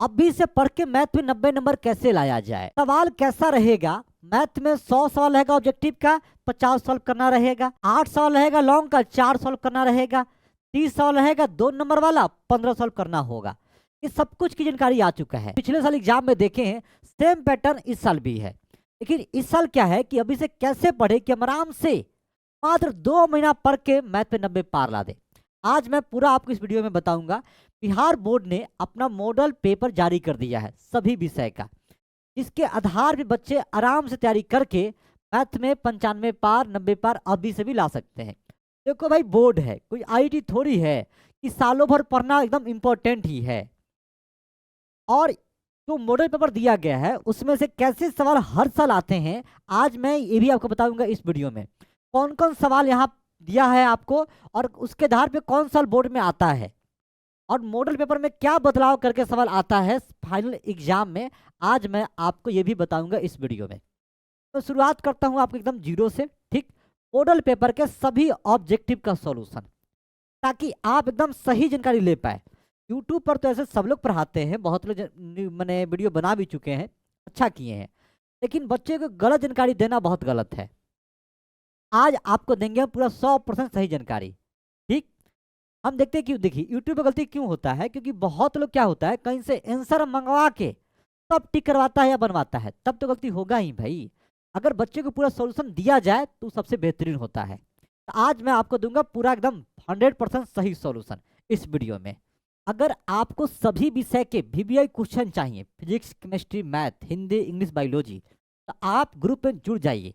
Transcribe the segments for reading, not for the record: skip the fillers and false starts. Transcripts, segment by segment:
अभी से पढ़ के मैथ में 90 नंबर कैसे लाया जाए। सवाल कैसा रहेगा, मैथ में 100 सवाल रहेगा ऑब्जेक्टिव का, 50 सॉल्व करना रहेगा। 8 सवाल रहेगा लॉन्ग का, 4 सॉल्व करना रहेगा। 30 सवाल रहेगा 2 नंबर वाला, 15 सॉल्व करना होगा। ये सब कुछ की जानकारी आ चुका है। पिछले साल एग्जाम में देखे हैं, सेम पैटर्न इस साल भी है। लेकिन इस साल क्या है कि अभी से कैसे पढ़े कि हम आराम से मात्र 2 महीना पढ़ के मैथ में 90 पार ला दे। आज मैं पूरा आपको इस वीडियो में बताऊंगा। बिहार बोर्ड ने अपना मॉडल पेपर जारी कर दिया है सभी विषय का। इसके आधार पे बच्चे आराम से तैयारी करके मैथ में 95 पार 90 पार अभी से भी ला सकते हैं। देखो भाई, बोर्ड है, कोई आईटी थोड़ी है कि सालों भर पढ़ना एकदम इंपॉर्टेंट ही है। और जो मॉडल पेपर दिया गया है उसमें से कैसे सवाल हर साल आते हैं, आज मैं ये भी आपको बताऊंगा इस वीडियो में। कौन कौन सवाल यहाँ दिया है आपको, और उसके आधार पे कौन सा बोर्ड में आता है, और मॉडल पेपर में क्या बदलाव करके सवाल आता है फाइनल एग्जाम में, आज मैं आपको ये भी बताऊंगा इस वीडियो में। तो शुरुआत करता हूँ आपको एकदम जीरो से, ठीक। मॉडल पेपर के सभी ऑब्जेक्टिव का सॉल्यूशन, ताकि आप एकदम सही जानकारी ले पाए। यूट्यूब पर तो ऐसे सब लोग पढ़ाते हैं, बहुत लोग मैंने वीडियो बना भी चुके हैं, अच्छा किए हैं, लेकिन बच्चे को गलत जानकारी देना बहुत गलत है। आज आपको देंगे हम पूरा 100% सही जानकारी, ठीक। हम देखते हैं क्यों, देखिए यूट्यूब पे गलती क्यों होता है, क्योंकि बहुत लोग क्या होता है कहीं से आंसर मंगवा के तब टिक करवाता है या बनवाता है, तब तो गलती होगा ही भाई। अगर बच्चे को पूरा सॉल्यूशन दिया जाए तो सबसे बेहतरीन होता है। तो आज मैं आपको दूंगा पूरा एकदम 100% सही सॉल्यूशन इस वीडियो में। अगर आपको सभी विषय के वीवीआई क्वेश्चन चाहिए, physics chemistry math Hindi English biology, तो आप ग्रुप में जुड़ जाइए।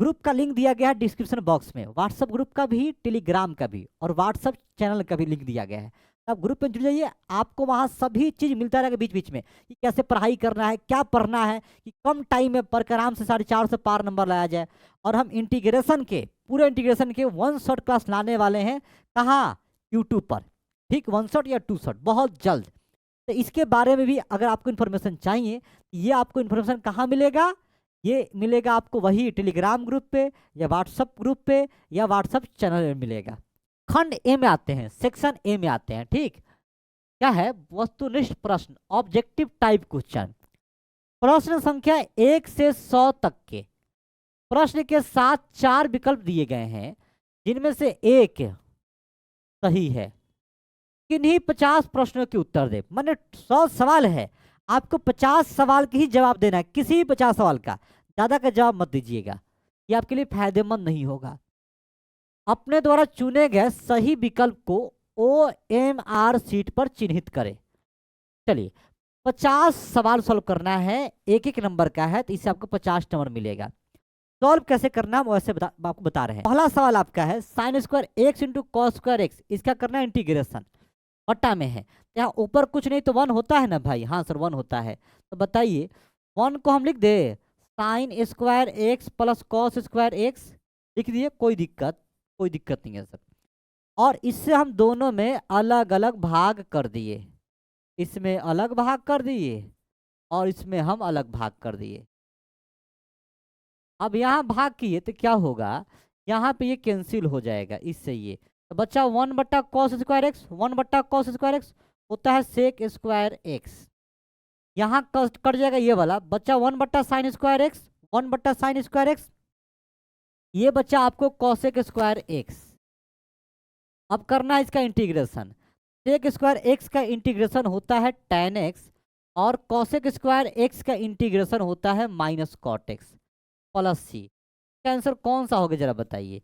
ग्रुप का लिंक दिया गया है डिस्क्रिप्शन बॉक्स में, व्हाट्सएप ग्रुप का भी, टेलीग्राम का भी, और व्हाट्सएप चैनल का भी लिंक दिया गया है। आप ग्रुप में जुड़ जाइए, आपको वहाँ सभी चीज़ मिलता रहेगा बीच बीच में, कि कैसे पढ़ाई करना है, क्या पढ़ना है, कि कम टाइम में पढ़कर आराम से 450 से पार नंबर लाया जाए। और हम इंटीग्रेशन के, पूरे इंटीग्रेशन के 1 शॉट क्लास लाने वाले हैं। कहाँ? यूट्यूब पर, ठीक। 1 शॉट या 2 शॉट बहुत जल्द। तो इसके बारे में भी अगर आपको इन्फॉर्मेशन चाहिए, ये आपको इन्फॉर्मेशन कहाँ मिलेगा? ये मिलेगा आपको वही टेलीग्राम ग्रुप पे, या व्हाट्सएप ग्रुप पे, या व्हाट्सएप चैनल में मिलेगा। खंड ए में आते हैं, सेक्शन ए में आते हैं, ठीक। क्या है? वस्तुनिष्ठ प्रश्न, ऑब्जेक्टिव टाइप क्वेश्चन। प्रश्न संख्या 1 से 100 तक के प्रश्न के साथ 4 विकल्प दिए गए हैं, जिनमें से एक सही है। किन्हीं 50 प्रश्नों के उत्तर दे, माने 100 सवाल है, आपको 50 सवाल के ही जवाब देना है, किसी भी 50 सवाल का, ज्यादा का जवाब मत दीजिएगा, ये आपके लिए फायदेमंद नहीं होगा। अपने द्वारा चुने गए सही विकल्प को OMR सीट पर चिन्हित करें। चलिए, 50 सवाल सॉल्व करना है, एक एक नंबर का है, तो इससे आपको 50 नंबर मिलेगा। सॉल्व कैसे करना है वैसे आपको बता रहे हैं। पहला सवाल आपका है sign square x into cos square x, इसका करना है इंटीग्रेशन, बट्टा में है, यहाँ ऊपर कुछ नहीं तो 1 होता है ना भाई। हाँ सर 1 होता है, तो बताइए 1 को हम लिख दे sine square x plus cos square x, लिख दिए, कोई दिक्कत नहीं है सर। और इससे हम दोनों में अलग अलग भाग कर दिए, इसमें अलग भाग कर दिए और इसमें हम अलग भाग कर दिए। अब यहाँ भाग किए तो क्या होगा, यहाँ पे ये कैंसिल हो जाएगा इससे, ये तो बच्चा 1 बट्टा कॉस स्क्वायर एक्स, 1 बट्टा कॉस स्क्वायर एक्स होता है सेक स्क्वायर एक्स। यहाँ कट जाएगा ये वाला, बच्चा 1 बट्टा साइन स्क्वायर एक्स, 1 बट्टा साइन स्क्वायर एक्स, ये बच्चा आपको कॉसेक स्क्वायर एक्स। अब करना है इसका इंटीग्रेशन। सेक स्क्वायर एक्स का इंटीग्रेशन होता है tan एक्स, और कॉसेक स्क्वायर एक्स का इंटीग्रेशन होता है minus cot x plus C. इसका आंसर कौन सा होगा जरा बताइए?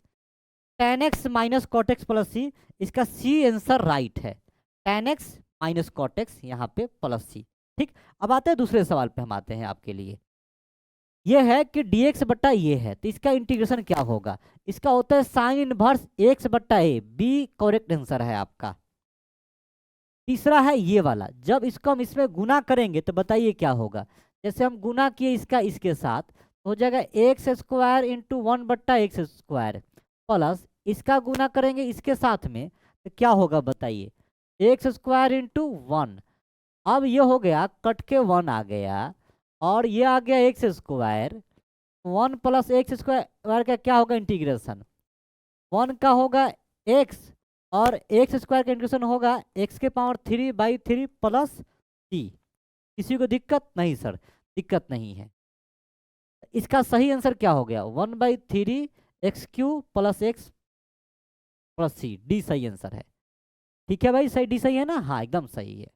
tan x minus cot x plus C, इसका सी आंसर राइट है। tan x minus cot x यहाँ पे प्लस सी, ठीक। अब आते हैं दूसरे सवाल पे, हम आते हैं आपके लिए। ये है कि dx बट्टा ये है, तो इसका इंटीग्रेशन क्या होगा? इसका होता है साइन इनवर्स x बट्टा ए, बी करेक्ट आंसर है आपका। तीसरा है ये वाला, जब इसको हम इसमें गुना करेंगे तो बताइए क्या होगा? जैसे हम गुना किए इसका इसके साथ, तो हो जाएगा एक्स स्क्वायर इंटू 1 बट्टा एक्स स्क्वायर, प्लस इसका गुना करेंगे इसके साथ में, तो क्या होगा बताइए? X square into 1। अब ये हो गया, कट के 1 आ गया, और ये आ गया x square, 1 plus x square का क्या होगा इंटीग्रेशन? 1 का होगा एक्स, और एक्स स्क्वायर का इंटीग्रेशन होगा x के पावर 3/3 प्लस सी। किसी को दिक्कत नहीं सर, दिक्कत नहीं है। इसका सही आंसर क्या हो गया, 1/3 x³ प्लस x प्लस सी, डी सही आंसर है। ठीक है भाई, सही डी सही है ना, हाँ एकदम सही है।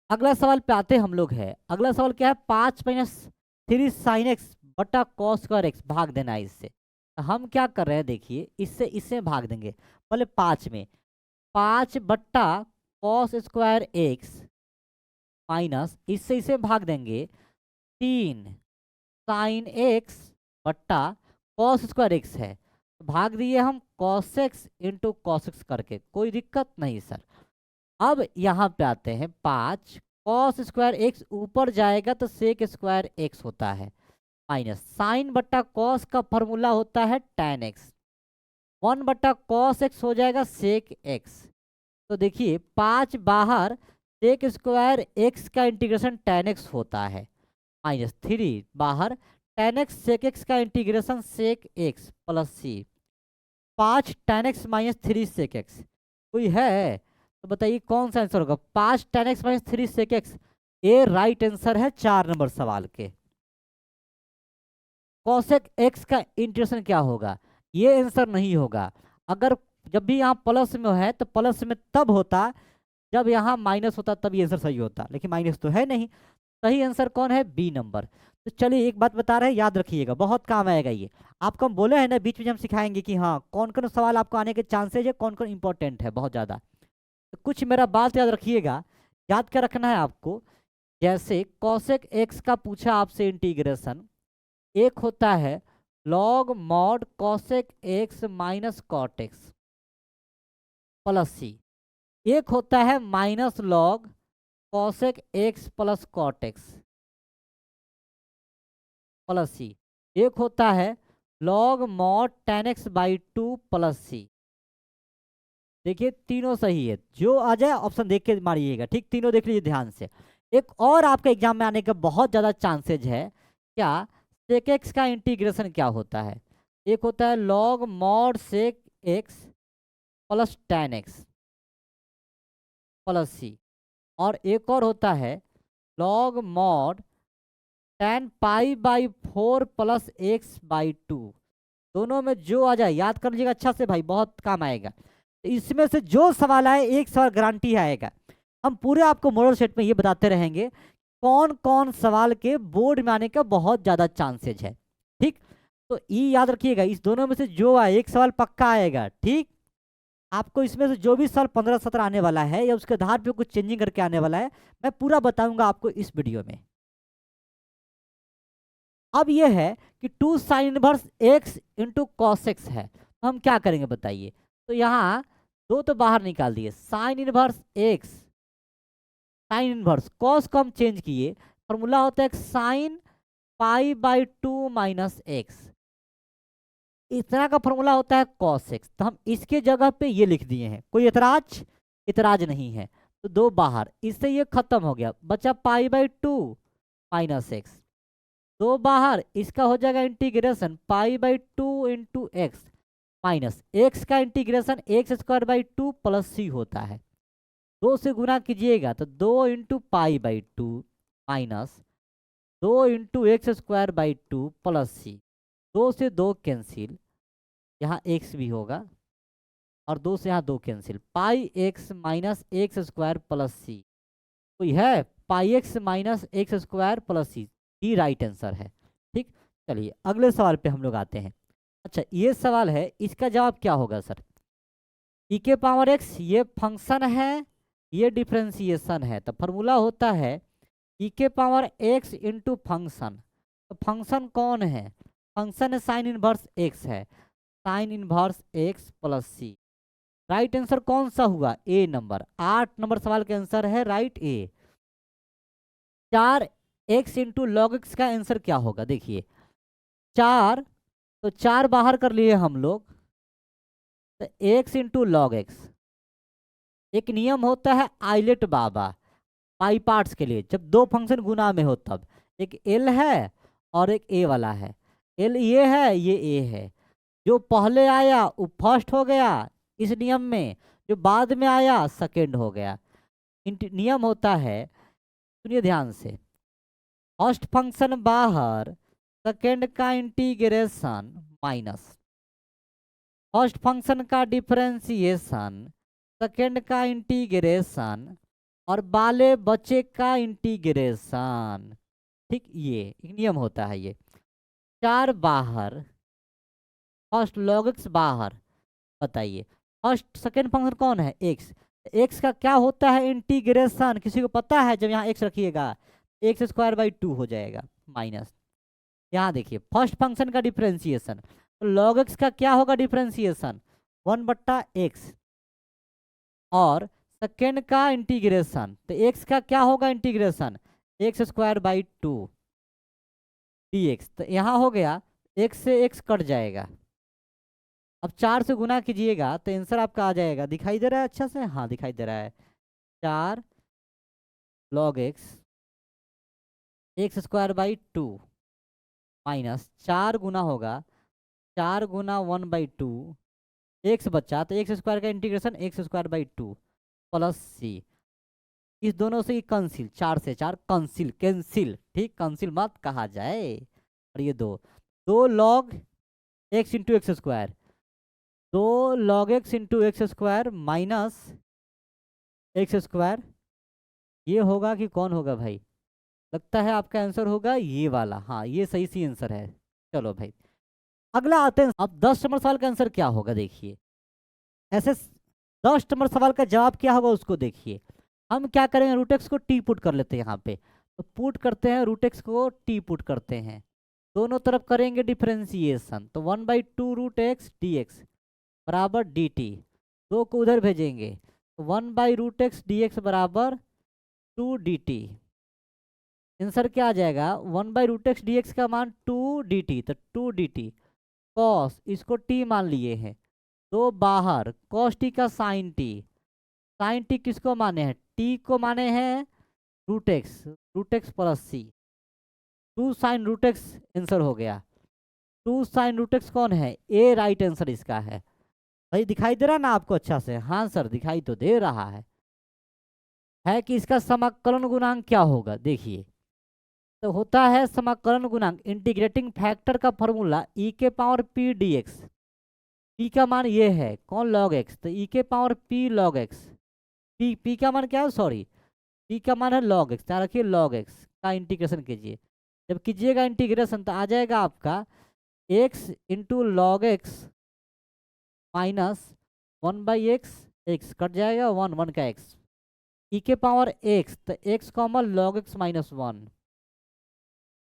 अगला सवाल पे आते हम लोग है। अगला सवाल क्या है, 5-3 sin x बटा कॉस स्क्वायर एक्स, भाग देना है इससे। तो हम क्या कर रहे हैं देखिए, इससे इससे भाग देंगे पहले 5 में, 5/cos² x माइनस इससे इसे भाग देंगे 3 sin x बट्टा cos² x है, तो भाग दिए हम cos x into cos x करके, कोई दिक्कत नहीं सर। अब यहाँ पे आते हैं 5 cos² x ऊपर जाएगा तो sec² x होता है, माइनस साइन बट्टा कॉस का फॉर्मूला होता है tan x, 1/cos x हो जाएगा sec x। तो देखिए 5 बाहर, sec² x का इंटीग्रेशन tan x होता है, माइनस 3 बाहर, tan x sec x का इंटीग्रेशन sec x प्लस सी, 5 tan x minus 3 sec x, कोई है तो बताइए कौन सा आंसर होगा, 5 tan x minus 3 sec x, ये राइट आंसर है 4 नंबर सवाल के। cosec x का इंटीग्रेशन क्या होगा, ये आंसर नहीं होगा। अगर जब भी यहाँ प्लस में है तो प्लस में तब होता जब यहाँ माइनस होता, तब ये आंसर सही होता, लेकिन माइनस तो है नहीं। सही आंसर कौन है, बी नंबर। तो चलिए एक बात बता रहे हैं, याद रखिएगा, बहुत काम आएगा ये। आपको हम बोले हैं ना बीच में हम सिखाएंगे कि हाँ कौन कौन सवाल आपको आने के चांसेज है, कौन कौन इंपॉर्टेंट है बहुत ज़्यादा। तो कुछ मेरा बात याद रखिएगा, याद क्या रखना है आपको, जैसे cosec x का पूछा आपसे इंटीग्रेशन, एक होता है log mod cosec x minus cot x plus C, एक होता है minus log cosec x plus cot x plus C, एक होता है log mod tan x/2 plus C. देखिए तीनों सही है, जो आ जाए ऑप्शन देख के मारिएगा, ठीक, तीनों देख लीजिए ध्यान से। एक और आपके एग्जाम में आने का बहुत ज़्यादा चांसेज है, क्या, sec x का इंटीग्रेशन क्या होता है, एक होता है log mod sec x plus tan x plus C, और एक और होता है log mod tan π/4 plus x/2। दोनों में जो आ जाए याद कर लीजिएगा अच्छा से भाई, बहुत काम आएगा। इसमें से जो सवाल आए एक सवाल गारंटी आएगा। हम पूरे आपको मॉडल सेट में ये बताते रहेंगे कौन कौन सवाल के बोर्ड में आने का बहुत ज़्यादा चांसेज है, ठीक। तो ये याद रखिएगा, इस दोनों में से जो आए एक सवाल पक्का आएगा, ठीक। आपको इसमें से जो भी सवाल 15-17 आने वाला है या उसके आधार पे कुछ चेंजिंग करके आने वाला है, मैं पूरा बताऊंगा आपको इस वीडियो में। अब ये है कि 2 sin inverse x into cos x है, तो हम क्या करेंगे बताइए। तो यहाँ दो तो बाहर निकाल दिए, sine inverse x, sine inverse cos को हम चेंज किए, फॉर्मूला होता है साइन π/2 माइनस एक्स, इतना का फॉर्मूला होता है कॉस एक्स, तो हम इसके जगह पे ये लिख दिए हैं। कोई इतराज, इतराज नहीं है, तो दो बाहर, इससे ये खत्म हो गया, बचा π/2 माइनस एक्स, दो बाहर, इसका हो जाएगा integration π/2 into x minus x का इंटीग्रेशन x²/2 प्लस सी होता है, दो से गुना कीजिएगा तो 2 into π/2 minus 2 into x²/2 plus C, दो से दो कैंसिल, यहाँ x भी होगा और दो से यहाँ दो cancel, πx minus x² plus सी, कोई है, πx माइनस x² प्लस सी, ही राइट आंसर है, ठीक। चलिए अगले सवाल पे हम लोग आते हैं। अच्छा ये सवाल है, इसका जवाब क्या होगा सर, e⁻x ये फंक्शन है, ये डिफ्रेंसिएशन है, तो फॉर्मूला होता है e⁻x इंटू फंक्शन, तो फंक्शन कौन है, फंक्शन है साइन इनवर्स x है, साइन इनवर्स x प्लस सी। राइट आंसर कौन सा हुआ, ए नंबर, 8 नंबर सवाल का आंसर है राइट ए। 4x इंटू लॉग एक्स का आंसर क्या होगा, देखिए 4, तो 4 बाहर कर लिए हम लोग, तो x इंटू लॉग एक्स, एक नियम होता है आइलेट बाबा पाई पार्ट्स के लिए, जब दो फंक्शन गुना में हो तब, एक एल है और एक ए वाला है, एल ये है ये ए है, जो पहले आया वो फर्स्ट हो गया इस नियम में, जो बाद में आया सेकेंड हो गया। नियम होता है, सुनिए ध्यान से, फर्स्ट फंक्शन बाहर, सेकेंड का इंटीग्रेशन माइनस फर्स्ट फंक्शन का डिफरेंशिएशन, सेकेंड का इंटीग्रेशन और बाले बचे का इंटीग्रेशन। ठीक, ये एक नियम होता है। ये 4 बाहर, फर्स्ट log x बाहर, बताइए फर्स्ट सेकेंड फंक्शन कौन है, x। x का क्या होता है इंटीग्रेशन, किसी को पता है? जब यहाँ x रखिएगा एक्स स्क्वायर बाई 2 हो जाएगा माइनस, यहाँ देखिए फर्स्ट फंक्शन का डिफरेंशिएशन, तो log x का क्या होगा डिफरेंशिएशन, 1/x, और सेकेंड का इंटीग्रेशन, तो x का क्या होगा integration, x square by 2 dx। तो यहाँ हो गया x से x कट जाएगा, अब 4 से गुना कीजिएगा तो आंसर आपका आ जाएगा। दिखाई दे रहा है अच्छा से? हाँ दिखाई दे रहा है। 4 log x square by 2 minus 4 गुना होगा 4 गुना 1/2, एक्स बचा तो एक्स स्क्वायर का integration x square by 2 plus C, इस दोनों से कैंसिल, 4 से 4 कैंसिल, कैंसिल, ठीक, कैंसिल मत कहा जाए। और ये 2 log x into x square, 2 log x into x square minus x square, ये होगा कि कौन होगा भाई? लगता है आपका आंसर होगा ये वाला। हाँ ये सही सी आंसर है। चलो भाई अगला आते हैं। अब 10 नंबर सवाल का आंसर क्या होगा देखिए, ऐसे 10 नंबर सवाल का जवाब क्या होगा उसको देखिए। हम क्या करेंगे, रूटेक्स को टी पुट कर लेते हैं यहाँ पे, तो पुट करते हैं रूटेक्स को टी पुट करते हैं, दोनों तरफ करेंगे डिफरेंशिएशन, तो 1/2 रूट एक्स डी एक्स बराबर डी टी, 2 को उधर भेजेंगे तो 1/√x dx बराबर 2 dt। आंसर क्या आ जाएगा, 1/√x dx का मान 2 dt, तो 2 dt कॉस, इसको t मान लिए हैं, 2 बाहर cos t का साइन t, साइन t किसको माने हैं, t को माने हैं रूट एक्स प्लस सी, 2 साइन रूट एक्स आंसर हो गया। 2 साइन रूट एक्स कौन है, ए राइट आंसर इसका है। भाई दिखाई दे रहा ना आपको अच्छा से? हाँ सर दिखाई तो दे रहा है कि इसका समाकलन गुणांक क्या होगा देखिए, तो होता है समाकलन गुणांक, इंटीग्रेटिंग फैक्टर का फॉर्मूला e के पावर p dx, p का मान ये है कौन, log x, तो e के power p log x, p का मान क्या है, सॉरी p का मान है log x, यहाँ रखिए log x का इंटीग्रेशन कीजिए, जब कीजिएगा इंटीग्रेशन तो आ जाएगा आपका x into log x minus 1/x, x cut जाएगा 1 का x, e के पावर x, तो x common log x minus 1,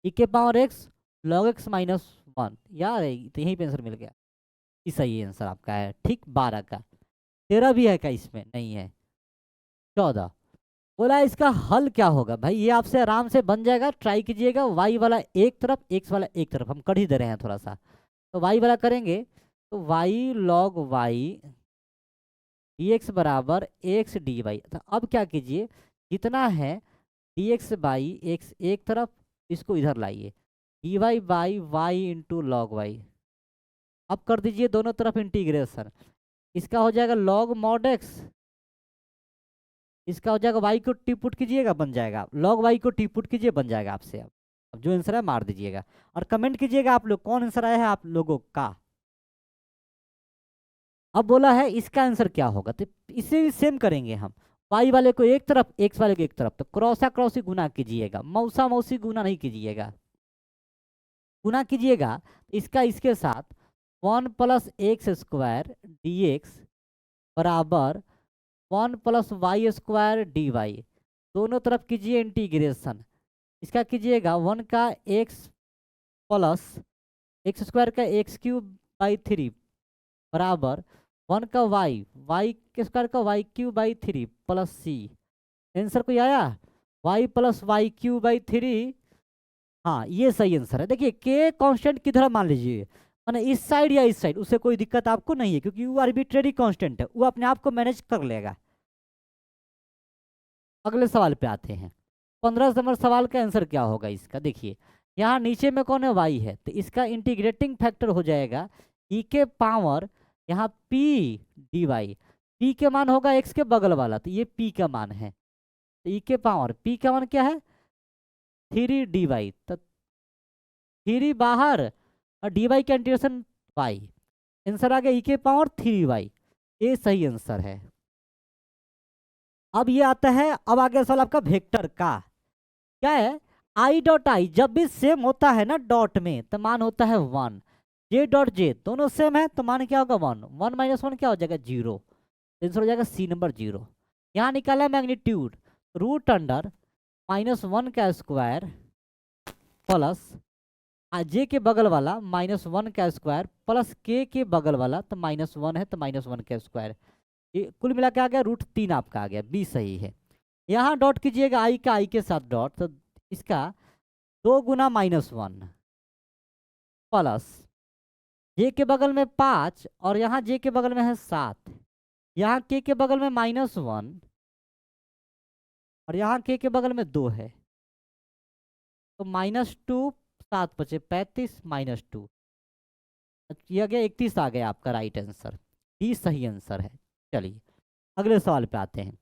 e के power x log x minus 1, यार तो यहीं पे आंसर मिल गया। ये सही आंसर आपका है, ठीक। 12 का, 13 भी है क्या इसमें? नहीं है। 14 बोला इसका हल क्या होगा भाई, ये आपसे आराम से बन जाएगा, ट्राई कीजिएगा। y वाला एक तरफ, x वाला एक तरफ, हम कर ही दे रहे हैं थोड़ा सा, तो y वाला करेंगे तो y log y dx बराबर x dy, तो अब क्या कीजिए, जितना है dx बाई x एक तरफ, इसको इधर लाइए, dy by y into log y, अब कर दीजिए दोनों तरफ इंटीग्रेशन, इसका हो जाएगा log mod x, इसका हो जाएगा y को टी पुट कीजिएगा बन जाएगा, log y को टी पुट कीजिए बन जाएगा आपसे। अब जो आंसर है मार दीजिएगा और कमेंट कीजिएगा आप लोग कौन आंसर आया है आप लोगों का। अब बोला है इसका आंसर क्या होगा, तो इसे भी सेम करेंगे हम, y वाले को एक तरफ x वाले को एक तरफ, तो क्रॉसा क्रॉसी गुना कीजिएगा, मौसा मौसी गुना नहीं कीजिएगा, गुना कीजिएगा इसका इसके साथ 1 + x स्क्वायर dx बराबर 1 + y स्क्वायर dy, दोनों तरफ कीजिए इंटीग्रेशन, इसका कीजिएगा 1 का x प्लस एक्स स्क्वायर का x³/3 बराबर 1 का y के स्क्वायर का y³/3 प्लस सी, आंसर कोई आया, y + y³/3, हाँ ये सही आंसर है। देखिए के कांस्टेंट किधर मान लीजिए, माने इस साइड या इस साइड, उससे कोई दिक्कत आपको नहीं है क्योंकि वो आर्बिट्रेरी कांस्टेंट है, वो अपने आप को मैनेज कर लेगा। अगले सवाल पे आते हैं। 15 नंबर सवाल का आंसर क्या होगा इसका, देखिए यहाँ नीचे में कौन है, y है, तो इसका इंटीग्रेटिंग फैक्टर हो जाएगा e के पावर यहाँ p dy, p के मान होगा x के बगल वाला, तो ये p का मान है, तो ई के पावर पी का मान क्या है 3dy, तो 3 बाहर और dy का इंटीग्रेशन y, आंसर आ गया ई के पावर 3y। ये सही आंसर है। अब ये आता है, अब आ गया सवाल आपका वेक्टर का। क्या है आई डॉट आई जब भी सेम होता है ना डॉट में तो मान होता है 1, जे डॉट जे दोनों सेम है तो मान क्या होगा 1, 1 माइनस 1 क्या हो जाएगा 0, आंसर हो जाएगा सी नंबर 0। यहाँ निकाला मैग्नीट्यूड रूट अंडर -1 का स्क्वायर प्लस जे के बगल वाला -1 का स्क्वायर प्लस के बगल वाला तो -1 है तो -1 का स्क्वायर, ये कुल मिला के आ गया √3 आपका आ गया, बी सही है। यहाँ डॉट कीजिएगा आई का आई के साथ डॉट, तो इसका 2 गुना -1 प्लस जे के बगल में 5 और यहाँ जे के बगल में है 7, यहाँ के बगल में -1 और यहाँ के बगल में 2 है, तो -2 7 बचे 35 -2 ये आ गया 31 आ गया आपका राइट आंसर, डी सही आंसर है। चलिए अगले सवाल पे आते हैं।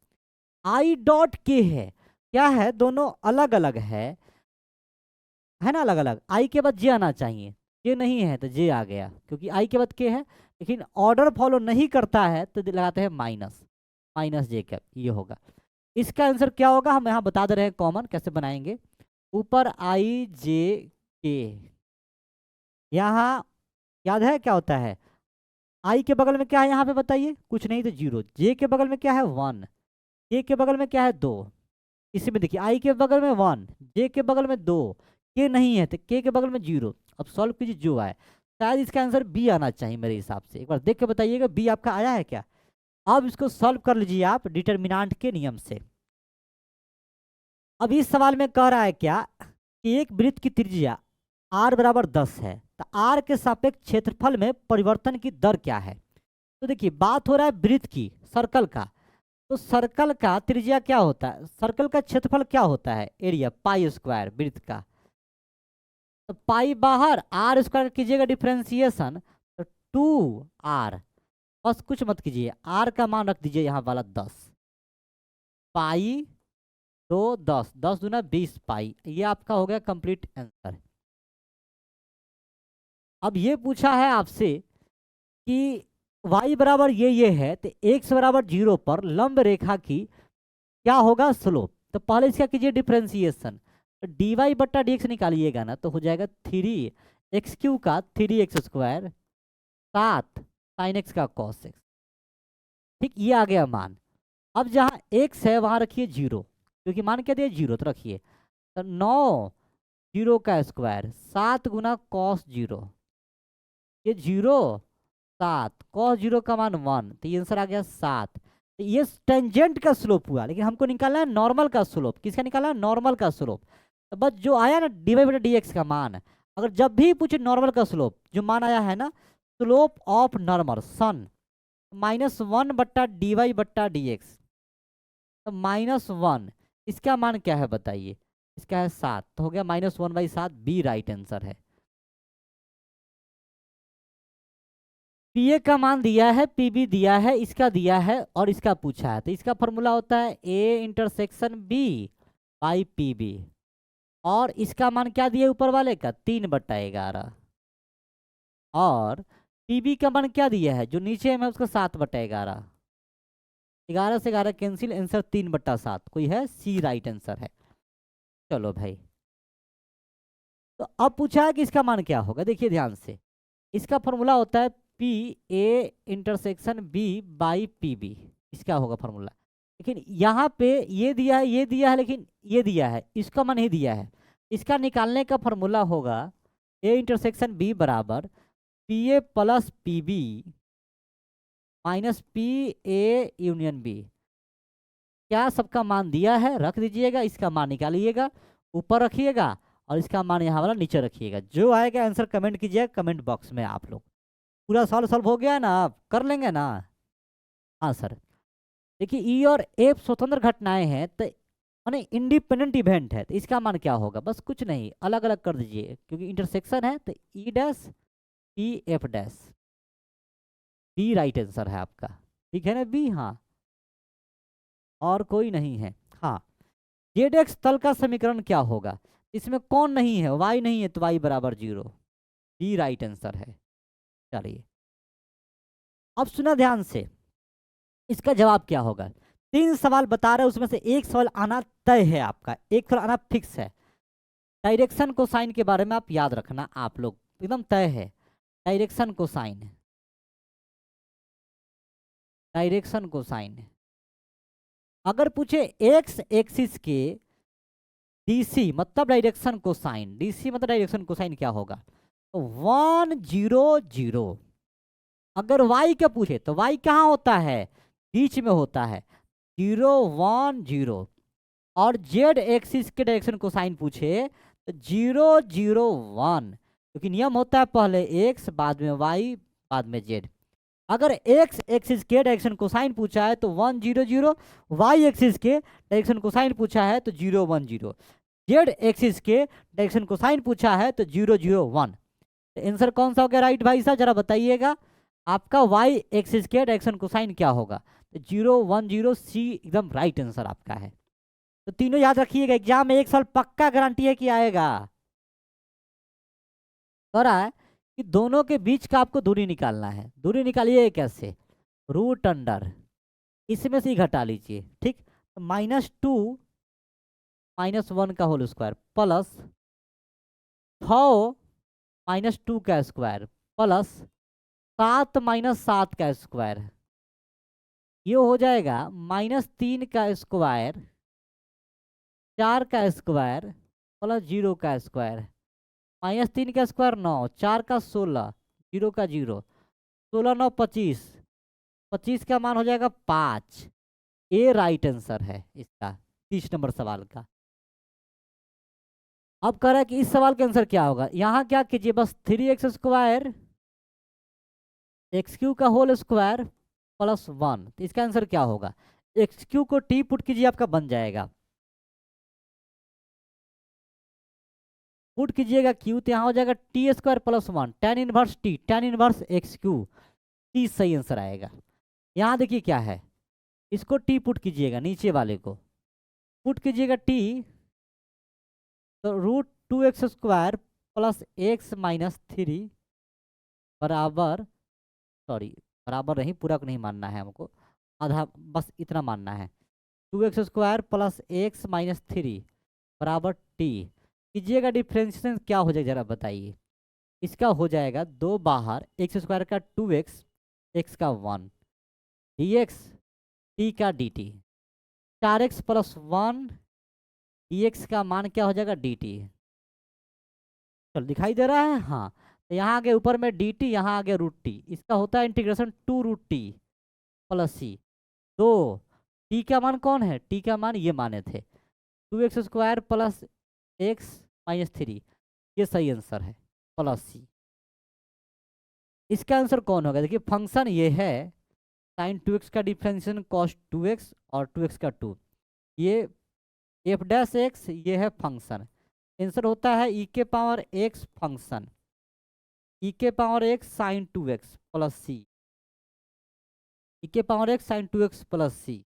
आई डॉट के है, क्या है दोनों अलग अलग है ना, अलग अलग। आई के बाद जे आना चाहिए, जे नहीं है तो जे आ गया क्योंकि आई के बाद के है, लेकिन ऑर्डर फॉलो नहीं करता है तो लगाते हैं माइनस, माइनस जे कैप, ये होगा। इसका आंसर क्या होगा हम यहाँ बता दे रहे हैं कॉमन कैसे बनाएंगे। ऊपर आई जे के, यहाँ याद है क्या होता है, आई के बगल में क्या है यहाँ पे बताइए, कुछ नहीं तो 0, जे के बगल में क्या है 1, के के बगल में क्या है 2, इसी में देखिए आई के बगल में 1, जे के बगल में 2, के नहीं है तो के बगल में 0। अब सॉल्व कीजिए जो आए, शायद इसका आंसर बी आना चाहिए मेरे हिसाब से, एक बार देख के बताइएगा बी आपका आया है क्या। अब इसको सॉल्व कर लीजिए आप डिटर्मिनेंट के नियम से। अब इस सवाल में कह रहा है क्या कि एक वृत्त की त्रिज्या r बराबर 10 है, तो r के सापेक्ष क्षेत्रफल में परिवर्तन की दर क्या है। तो देखिए बात हो रहा है वृत्त की, सर्कल का, तो सर्कल का त्रिज्या क्या होता है, सर्कल का क्षेत्रफल क्या होता है एरिया पाई स्क्वायर वृत्त का, तो पाई बाहर आर स्क्वायर कीजिएगा डिफ्रेंसिएशन तो 2r, बस कुछ मत कीजिए, r का मान रख दीजिए यहाँ वाला 10, पाई 2 10 10 दूना 20 पाई, ये आपका हो गया कंप्लीट आंसर। अब ये पूछा है आपसे कि y बराबर ये है तो x बराबर 0 पर लंब रेखा की क्या होगा स्लोप, तो पहले इसका कीजिए डिफ्रेंसिएशन, तो dy बट्टा dx निकालिएगा ना तो हो जाएगा 3x³ का 3x² 7 sin x का cos x, ठीक ये आ गया मान। अब जहाँ x है वहाँ रखिए 0, क्योंकि मान क्या दिया 0 तो रखिए, तो 9 0 का स्क्वायर 7 गुना cos 0, ये 0 7 cos 0 का मान 1, तो ये आंसर आ गया 7। तो ये टेंजेंट का स्लोप हुआ, लेकिन हमको निकालना है नॉर्मल का स्लोप, किसका निकालना है नॉर्मल का स्लोप, तो बस जो आया ना dy बटा dx का मान, अगर जब भी पूछे नॉर्मल का स्लोप जो मान आया है ना स्लोप ऑफ नॉर्मल सन -1 बट्टा dy बट्टा dx, तो -1 इसका मान क्या है बताइए, इसका है 7, तो हो गया -1/7, बी राइट आंसर है। पीए का मान दिया है, पीबी दिया है, इसका दिया है और इसका पूछा है, तो इसका फॉर्मूला होता है A intersection B by PB, और इसका मान क्या दिया ऊपर वाले का 3/11, और पीबी का मान क्या दिया है जो नीचे में उसका 7/11, 11 से 11 कैंसिल, आंसर 3/7 कोई है, सी राइट आंसर है। चलो भाई, तो अब पूछा है कि इसका मान क्या होगा, देखिए ध्यान से, इसका फॉर्मूला होता है P A intersection B by P B, इसका होगा फॉर्मूला, लेकिन यहाँ पे ये दिया है, ये दिया है, लेकिन ये दिया है, इसका मान नहीं दिया है, इसका निकालने का फॉर्मूला होगा ए इंटरसेक्शन बी बराबर P A plus P B minus P A union B, क्या सबका मान दिया है रख दीजिएगा, इसका मान निकालिएगा ऊपर रखिएगा और इसका मान यहाँ वाला नीचे रखिएगा, जो आएगा आंसर कमेंट कीजिएगा कमेंट बॉक्स में। आप लोग पूरा सॉल्व हो गया ना, आप कर लेंगे ना। हाँ सर, देखिए ई और एफ स्वतंत्र घटनाएं हैं तो माने इंडिपेंडेंट इवेंट है, तो इसका मान क्या होगा, बस कुछ नहीं अलग अलग कर दीजिए क्योंकि इंटरसेक्शन है, तो E dash P F dash, B right answer है आपका, ठीक है ना बी, हाँ और कोई नहीं है। हाँ जेड एक्स तल का समीकरण क्या होगा? इसमें कौन नहीं है? वाई नहीं है, तो वाई बराबर 0। डी राइट आंसर है। चलिए अब सुना ध्यान से, इसका जवाब क्या होगा? 3 सवाल बता रहे हैं, उसमें से एक सवाल आना तय है, आपका एक सवाल आना फिक्स है। डायरेक्शन कोसाइन के बारे में आप याद रखना, आप लोग एकदम तय है। डायरेक्शन कोसाइन, डायरेक्शन कोसाइन अगर पूछे एक्स एक्सिस के डीसी मतलब डायरेक्शन कोसाइन, डीसी मतलब डायरेक्शन कोसाइन क्या होगा? तो 1 0 0। अगर y का पूछे तो y कहाँ होता है? बीच में होता है, 0 1 0। और z एक्सिस के डायरेक्शन कोसाइन पूछे तो 0 0 1, क्योंकि नियम होता है पहले x बाद में y बाद में z। अगर x एक्सिस के डायरेक्शन कोसाइन पूछा है तो 1 0 0, y एक्सिस के डायरेक्शन कोसाइन पूछा है तो 0 1 0, z एक्सिस के डायरेक्शन कोसाइन पूछा है तो 0 0 1। आंसर कौन सा हो गया राइट भाई साहब, जरा बताइएगा। आपका y एक्सिस के डायरेक्शन कोसाइन क्या होगा? तो 0 1 0, सी एकदम राइट आंसर आपका है। तो तीनों याद रखिएगा, एग्जाम में एक साल पक्का गारंटी है कि आएगा। कह रहा है कि दोनों के बीच का आपको दूरी निकालना है। दूरी निकालिए कैसे? रूट अंडर इसमें से ही घटा लीजिए, ठीक। -2 -1 का होल स्क्वायर प्लस 6 -2 का स्क्वायर प्लस 7 -7 का स्क्वायर, ये हो जाएगा -3 का स्क्वायर, 4 का स्क्वायर प्लस 0 का स्क्वायर। -3 का स्क्वायर 9, 4 का 16, 0 का 0, 16 9 25, 25 का मान हो जाएगा 5। ए राइट आंसर है इसका 30 नंबर सवाल का। अब कह रहा है कि इस सवाल का आंसर क्या होगा? यहाँ क्या कीजिए, बस 3x स्क्वायर एक्स क्यू का होल स्क्वायर प्लस 1, तो इसका आंसर क्या होगा? एक्स क्यू को टी पुट कीजिए, आपका बन जाएगा। पुट कीजिएगा क्यू तो यहाँ हो जाएगा T square plus 1 tan inverse T, tan inverse x Q, T सही आंसर आएगा। यहाँ देखिए क्या है, इसको टी पुट कीजिएगा, नीचे वाले को पुट कीजिएगा टी, तो √2x² प्लस x -3 बराबर, सॉरी बराबर नहीं, पूरा को नहीं मानना है हमको, आधा बस इतना मानना है। 2x² प्लस x -3 बराबर टी। कीजिएगा डिफ्रेंशिएशन, क्या हो जाएगा जरा बताइए। इसका हो जाएगा 2 बाहर, x² का 2x, x का 1 dx, t का dt, 4x प्लस 1 dx का मान क्या हो जाएगा dt। चलो दिखाई दे रहा है, हाँ। तो यहाँ आगे ऊपर में dt, यहाँ आगे √t, इसका होता है इंटीग्रेशन 2√t प्लस सी। तो t का मान कौन है? t का मान ये माने थे 2x² प्लस x -3, ये सही आंसर है प्लस सी। इसका आंसर कौन होगा? देखिए फंक्शन ये है sin 2x का डिफ्रेंशिएशन cos 2x और 2x का 2, ये f' ये है फंक्शन। आंसर होता है e के पावर x फंक्शन, e के power x sin 2x plus C, e के power x sin 2x plus C.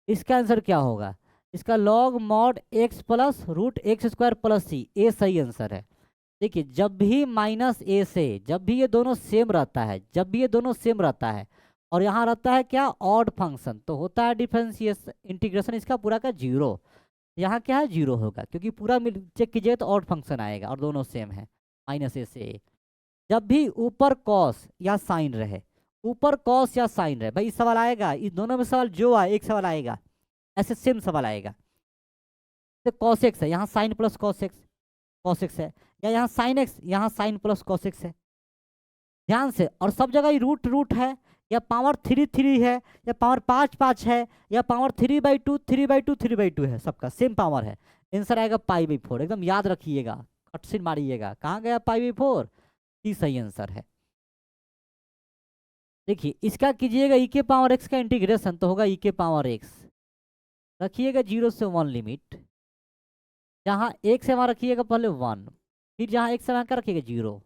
इसका आंसर क्या होगा? इसका log mod x plus √x² plus C, A सही आंसर है। देखिए जब भी -a से, जब भी ये दोनों सेम रहता है, जब भी ये दोनों सेम रहता है और यहाँ रहता है क्या ऑड फंक्शन, तो होता है डिफरेंशिएशन इंटीग्रेशन इसका पूरा का 0। यहाँ क्या है 0 होगा, क्योंकि पूरा चेक कीजिए तो ऑड फंक्शन आएगा और दोनों सेम है -a से a। जब भी ऊपर कॉस या साइन रहे, ऊपर कॉस या साइन रहे, भाई सवाल आएगा, इस दोनों में सवाल जो आए एक सवाल आएगा, ऐसे सेम सवाल आएगा। तो cos x है, यहाँ साइन प्लस cos x है, या यहाँ साइन x, यहाँ साइन प्लस cos x है, ध्यान से। और सब जगह ही रूट है, या पावर 3 3 है, या पावर 5 5 है, या पावर 3/2 3/2 3/2 है, सबका सेम पावर है। आंसर आएगा π/4, एकदम याद रखिएगा, कटसिन मारिएगा, कहाँ गया π/4, सी सही आंसर है। देखिए इसका कीजिएगा e के पावर x का इंटीग्रेशन, तो होगा e के पावर x, रखिएगा 0 से 1 लिमिट, जहाँ एक से वहाँ रखिएगा पहले 1, फिर जहाँ एक से वहाँ का रखिएगा 0,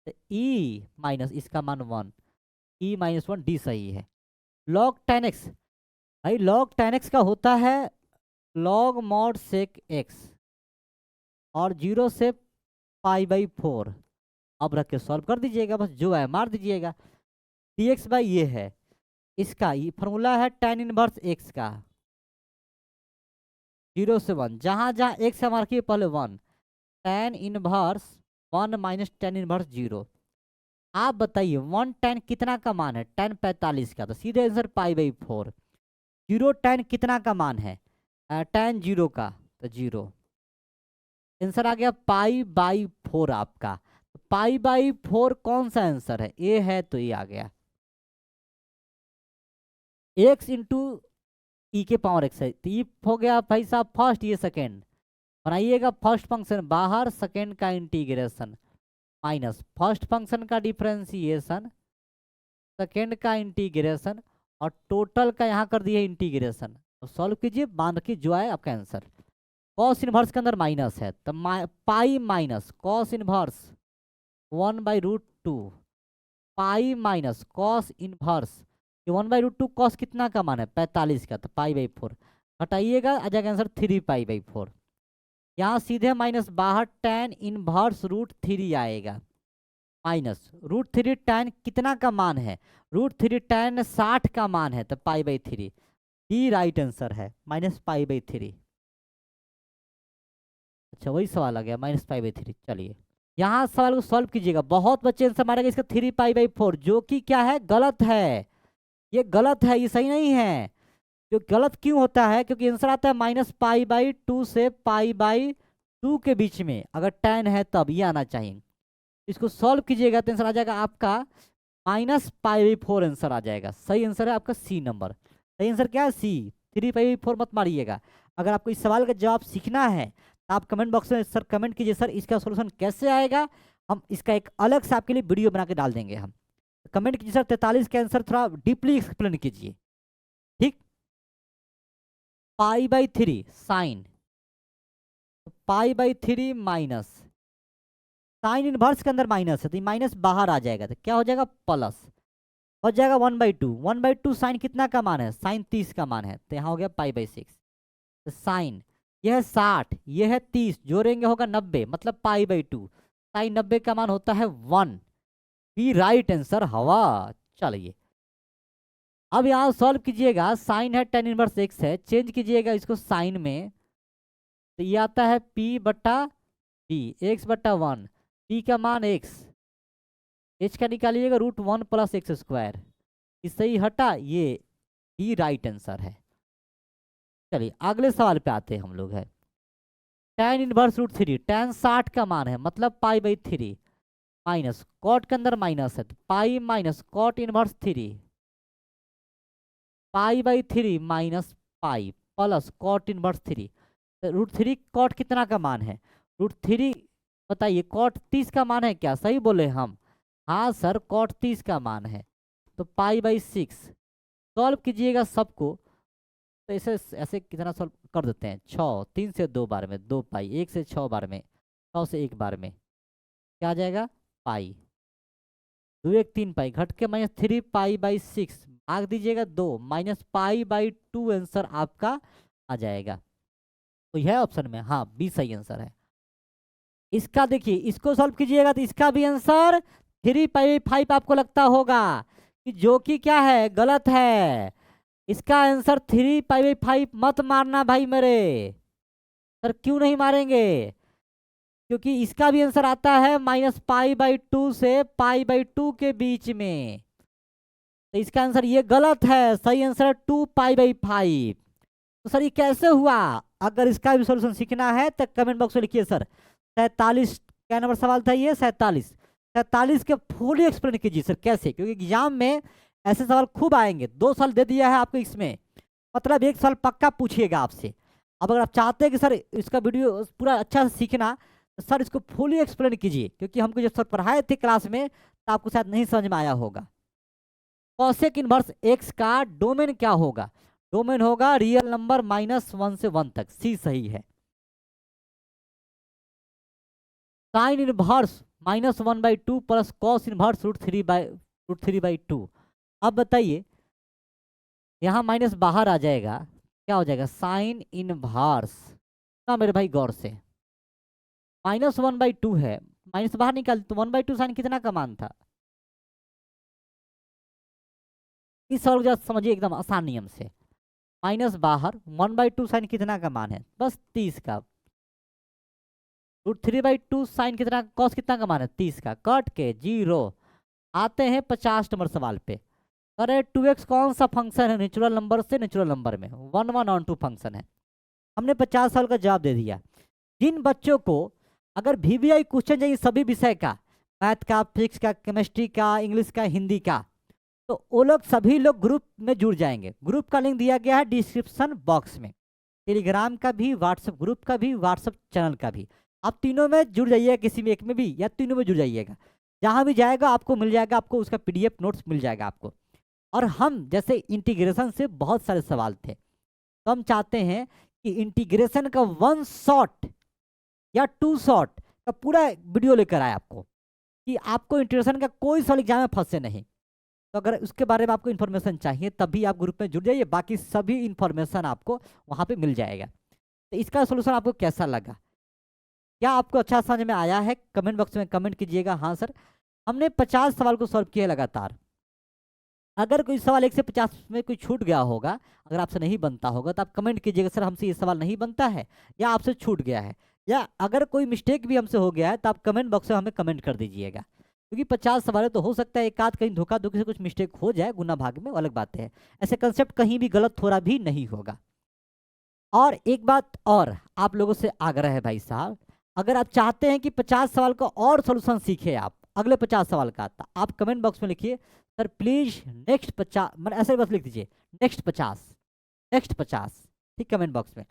तो e माइनस इसका मान 1, e -1 डी सही है। log tan x, भाई log tan x का होता है log mod sec x और 0 से π/4। अब रख के सॉल्व कर दीजिएगा, बस जो है मार दीजिएगा। dx बाई ये है, इसका ये फॉर्मूला है tan इनवर्स x का, 0 से 1, जहां जहां x है मार्किए पहले 1, tan inverse 1 minus tan inverse 0। आप बताइए 1 tan कितना का मान है? tan 45 का, तो सीधे आंसर π/4। 0 tan कितना का मान है? tan 0 का, तो 0। आंसर आ गया π/4 आपका। π/4 कौन सा आंसर है? ए है, तो ये आ गया। x इंटू ई के पावर x है, तो ये हो गया भाई साहब फर्स्ट, ये सेकेंड। बनाइएगा फर्स्ट फंक्शन बाहर, सेकेंड का इंटीग्रेशन माइनस फर्स्ट फंक्शन का डिफरेंशिएशन, सेकेंड का इंटीग्रेशन और टोटल का यहाँ कर दिए इंटीग्रेशन। तो सॉल्व कीजिए, बांध के जो है आपका आंसर। कॉस इनवर्स के अंदर माइनस है, तो pi minus cos inverse 1/√2, pi minus cos inverse 1/√2। Cos कितना का मान है? 45 का, तो π/4 हटाइएगा, आ जाएगा आंसर 3π/4। यहाँ सीधे माइनस बाहर tan इनवर्स √3 आएगा, माइनस √3 tan कितना का मान है? √3 tan 60 का मान है, तो π/3 ही राइट आंसर है, -π/3। अच्छा वही सवाल आ गया -π/3। चलिए यहाँ सवाल को सॉल्व कीजिएगा। बहुत बच्चे आंसर मारेंगे इसका 3π/4, जो कि क्या है? गलत है। ये गलत है, ये सही नहीं है। जो गलत क्यों होता है? क्योंकि आंसर आता है -π/2 से π/2 के बीच में, अगर tan है तब ये आना चाहिए। इसको सॉल्व कीजिएगा तो आंसर आ जाएगा आपका -π/4 आंसर आ जाएगा। सही आंसर है आपका सी नंबर। सही आंसर क्या है? सी। 3π/4 मत मारिएगा। अगर आपको इस सवाल का जवाब सीखना है तो आप कमेंट बॉक्स में सर कमेंट कीजिए, सर इसका सोल्यूशन कैसे आएगा। हम इसका एक अलग से आपके लिए वीडियो बना के डाल देंगे। हम कमेंट कीजिए सर 43 का आंसर थोड़ा डीपली एक्सप्लेन कीजिए, ठीक। π/3 साइन, π/3 माइनस, साइन इनवर्स के अंदर माइनस है तो माइनस बाहर आ जाएगा, तो क्या हो जाएगा? प्लस हो जाएगा 1/2। 1/2 साइन कितना का मान है? साइन 30 का मान है, तो यहाँ हो गया π/6। तो साइन यह है 60, यह है 30, जोड़ेंगे होगा 90, मतलब π/2। साइन 90 का मान होता है 1। बी राइट आंसर हवा। चलिए अब यहाँ सॉल्व कीजिएगा। साइन है tan इनवर्स x है, चेंज कीजिएगा इसको साइन में, तो ये आता है p/b, x/1। p का मान x, h का निकालिएगा √1 + x²। इससे ही हटा, ये ही राइट आंसर है। चलिए अगले सवाल पे आते हैं हम लोग। है tan इनवर्स √3, tan 60 का मान है, मतलब π/3 माइनस कॉट के अंदर माइनस है, तो pi minus cot inverse 3, π/3 minus pi plus cot inverse 3। तो √3 कॉट कितना का मान है? √3 बताइए, कॉट 30 का मान है क्या? सही बोले हम? हाँ सर, कॉट 30 का मान है, तो π/6। सॉल्व कीजिएगा सबको, तो ऐसे ऐसे कितना सॉल्व कर देते हैं? 6, 3 से 2 बार में 2 पाई, 1 से 6 बार में, 6 से 1 बार में, क्या आ जाएगा? पाई, 2 1 3 पाई, घट के -3 π/6 भाग दीजिएगा 2, -π/2 आंसर आपका आ जाएगा। तो यह ऑप्शन में हाँ बी सही आंसर है। इसका देखिए, इसको सॉल्व कीजिएगा तो इसका भी आंसर 3π/5 आपको लगता होगा कि जो कि क्या है? गलत है। इसका आंसर 3π/5 मत मारना भाई मेरे। सर क्यों नहीं मारेंगे? क्योंकि इसका भी आंसर आता है -π/2 से π/2 के बीच में, तो इसका आंसर ये गलत है। सही आंसर है 2π/5। तो सर ये कैसे हुआ? अगर इसका भी सॉल्यूशन सीखना है तो कमेंट बॉक्स में लिखिए सर। 47 क्या नंबर सवाल था ये? 47 के फुली एक्सप्लेन कीजिए सर कैसे, क्योंकि एग्जाम में ऐसे सवाल खूब आएंगे। 2 साल दे दिया है आपको इसमें, मतलब 1 साल पक्का पूछिएगा आपसे। अब अगर आप चाहते हैं कि सर इसका वीडियो पूरा अच्छा से सीखना, तो सर इसको फुली एक्सप्लेन कीजिए, क्योंकि हमको जब सर पढ़ाए थे क्लास में तो आपको शायद नहीं समझ में आया होगा। कॉसेक इनवर्स x का डोमेन क्या होगा? डोमेन होगा रियल नंबर -1 से 1 तक। सी सही है। Sine inverse -1/2 plus cos inverse √3/2। अब बताइए, यहाँ माइनस बाहर आ जाएगा, क्या हो जाएगा, साइन इनवर्स ना मेरे भाई गौर से, -1/2 है, माइनस बाहर निकाल तो 1/2 साइन कितना का मान था। इस सवाल को जरा समझिए एकदम आसान नियम से, माइनस बाहर 1/2 साइन कितना का मान है, बस 30 का, √3/2 साइन कितना, कॉस कितना का मान है 30 का, कट के 0। आते हैं 50 नंबर सवाल पे। अरे 2x कौन सा फंक्शन है नेचुरल नंबर से नेचुरल नंबर में, 1 1 ऑन 2 फंक्शन है। हमने 50 साल का जवाब दे दिया। जिन बच्चों को अगर VBI क्वेश्चन चाहिए सभी विषय का, मैथ का, फिजिक्स का, केमिस्ट्री का, इंग्लिश का, हिंदी का, तो वो लोग सभी लोग ग्रुप में जुड़ जाएंगे। ग्रुप का लिंक दिया गया है डिस्क्रिप्शन बॉक्स में, टेलीग्राम का भी, व्हाट्सएप ग्रुप का भी, व्हाट्सएप चैनल का भी। आप तीनों में जुड़ जाइएगा, किसी में एक में भी या तीनों में जुड़ जाइएगा, जहाँ भी जाएगा आपको मिल जाएगा, आपको उसका PDF नोट्स मिल जाएगा आपको। और हम जैसे इंटीग्रेशन से बहुत सारे सवाल थे, तो हम चाहते हैं कि इंटीग्रेशन का 1 शॉट या 2 शॉट का पूरा वीडियो लेकर आए आपको, कि आपको इंटीग्रेशन का कोई सवाल एग्जाम में फंसे नहीं। तो अगर उसके बारे में आपको इन्फॉर्मेशन चाहिए तभी आप ग्रुप में जुड़ जाइए, बाकी सभी इन्फॉर्मेशन आपको वहाँ पे मिल जाएगा। तो इसका सोल्यूशन आपको कैसा लगा, क्या आपको अच्छा समझ में आया है, कमेंट बॉक्स में कमेंट कीजिएगा। हाँ सर, हमने 50 सवाल को सॉल्व किया लगातार। अगर कोई सवाल 1 से 50 में कोई छूट गया होगा, अगर आपसे नहीं बनता होगा, तो आप कमेंट कीजिएगा सर हमसे ये सवाल नहीं बनता है, या आपसे छूट गया है, या अगर कोई मिस्टेक भी हमसे हो गया है तो आप कमेंट बॉक्स में हमें कमेंट कर दीजिएगा। क्योंकि 50 सवाल है तो हो सकता है एक आध कहीं धोखा धोखी से कुछ मिस्टेक हो जाए, गुना भाग में, अलग बात है। ऐसे कंसेप्ट कहीं भी गलत थोड़ा भी नहीं होगा। और एक बात और आप लोगों से आग्रह है भाई साहब, अगर आप चाहते हैं कि 50 सवाल का और सोल्यूशन सीखे आप, अगले 50 सवाल का, तो आप कमेंट बॉक्स में लिखिए सर प्लीज नेक्स्ट 50, मतलब ऐसे बस लिख दीजिए नेक्स्ट 50, नेक्स्ट 50, ठीक, कमेंट बॉक्स में।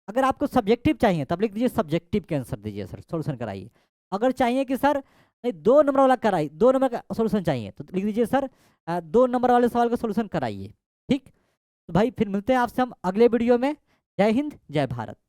अगर आपको सब्जेक्टिव चाहिए तब लिख दीजिए सब्जेक्टिव के आंसर दीजिए सर, सोल्यूशन कराइए। अगर चाहिए कि सर नहीं 2 नंबर वाला कराइए, 2 नंबर का सोल्यूशन चाहिए, तो लिख दीजिए सर 2 नंबर वाले सवाल का सोल्यूशन कराइए। ठीक, तो भाई फिर मिलते हैं आपसे हम अगले वीडियो में। जय हिंद, जय भारत।